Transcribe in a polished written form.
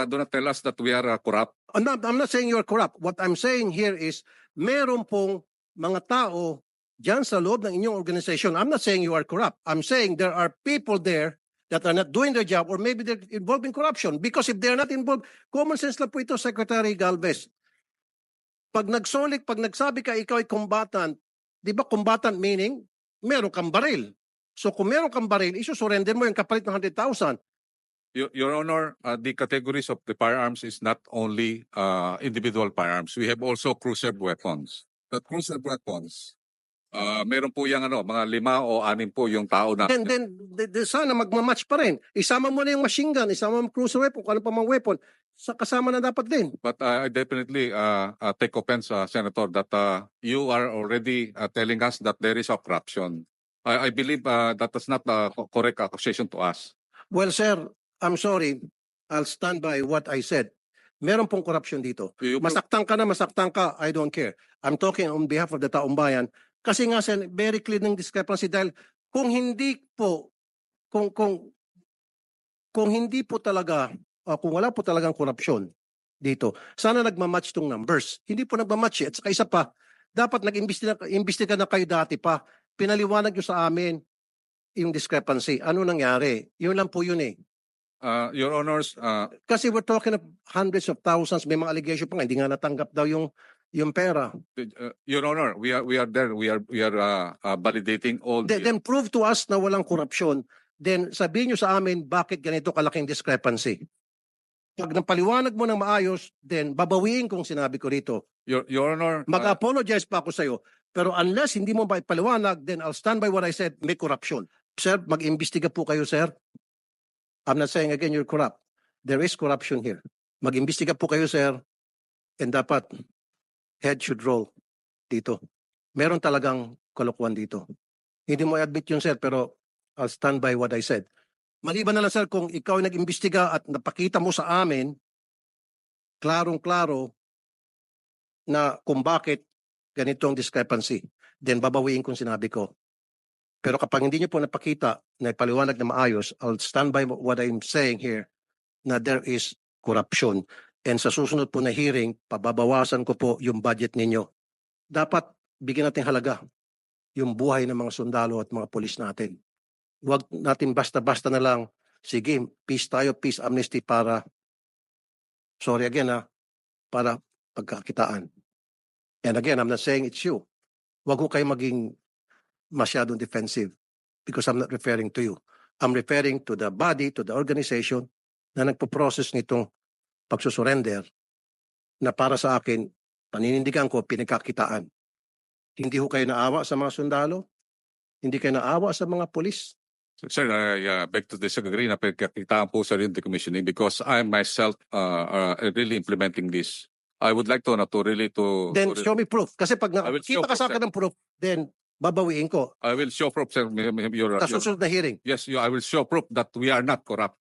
do not tell us that we are corrupt. I'm not saying you are corrupt. What I'm saying here is, meron pong mga tao dyan sa loob ng inyong organization. I'm not saying you are corrupt. I'm saying there are people there that are not doing their job, or maybe they're involved in corruption. Because if they're not involved, common sense lang po ito, Secretary Galvez. Pag nagsabi ka ikaw ay combatant, di ba combatant meaning meron kang baril. So kung meron kang baril, isusurrender mo yung kapalit ng 100,000. Your Honor, the categories of the firearms is not only individual firearms. We have also cruiser weapons. The cruiser weapons, meron po yung mga 5 o 6 po yung tao na. Then sana magmamatch pa rin. Isama mo na yung machine gun, isama mo yung cruiser weapon, kung ano pa mga weapon. Kasama na dapat din. But I definitely take offense, Senator, that you are already telling us that there is a corruption. I believe that is not a correct accusation to us. Well, sir, I'm sorry. I'll stand by what I said. Meron pong corruption dito. Masaktan ka na, masaktan ka, I don't care. I'm talking on behalf of the taong bayan. Kasi nga, sir, very clear ng discrepancy dahil kung hindi po, kung hindi po talaga, kung wala po talagang korupsyon dito, sana nagmamatch tong numbers. Hindi po nagmamatch. At saka isa pa, dapat nag-imbestiga na kayo dati pa. Pinaliwanag nyo sa amin yung discrepancy. Ano nangyari? Yun lang po yun eh. Your Honors, Kasi we're talking of hundreds of thousands. May mga allegation pa nga. Hindi nga natanggap daw yung pera. Your Honor, we are there. We are validating all. Then prove to us na walang korupsyon. Then sabihin nyo sa amin bakit ganito kalaking discrepancy. Pag napaliwanag mo ng maayos, then babawiin kung sinabi ko rito. Your Honor, Mag-apologize pa ako sa iyo. Pero unless hindi mo ba ipaliwanag, then I'll stand by what I said, may corruption. Sir, mag-imbestiga po kayo, sir. I'm not saying again you're corrupt. There is corruption here. Mag-imbestiga po kayo, sir. And dapat head should roll dito. Meron talagang kalokohan dito. Hindi mo i-admit yun, sir, pero I'll stand by what I said. Maliban na lang, sir, kung ikaw ay nag-imbestiga at napakita mo sa amin, klarong-klaro na kung bakit ganito ang discrepancy, then babawiin kung sinabi ko. Pero kapag hindi niyo po napakita na ipaliwanag na maayos, I'll stand by what I'm saying here na there is corruption. And sa susunod po na hearing, pababawasan ko po yung budget ninyo. Dapat bigyan natin halaga yung buhay ng mga sundalo at mga polis natin. Huwag natin basta-basta na lang, sige, peace tayo, peace amnesty para, sorry again para pagkakitaan. And again, I'm not saying it's you. Huwag ko kayo maging masyadong defensive because I'm not referring to you. I'm referring to the body, to the organization na nagpo-process nitong pagsusurrender na para sa akin, paninindigan ko, pinagkakitaan. Hindi ho kayo naawa sa mga sundalo? Hindi kayo naawa sa mga polis? Sir, I beg to disagree na pagkakitaan po sa rin decommissioning because I myself really implementing this. I would like to really to... Then show me proof. Kasi pag show nakita ka sa akin ng proof, then babawiin ko. I will show proof, sir, Sa susunod na hearing. Yes, I will show proof that we are not corrupt.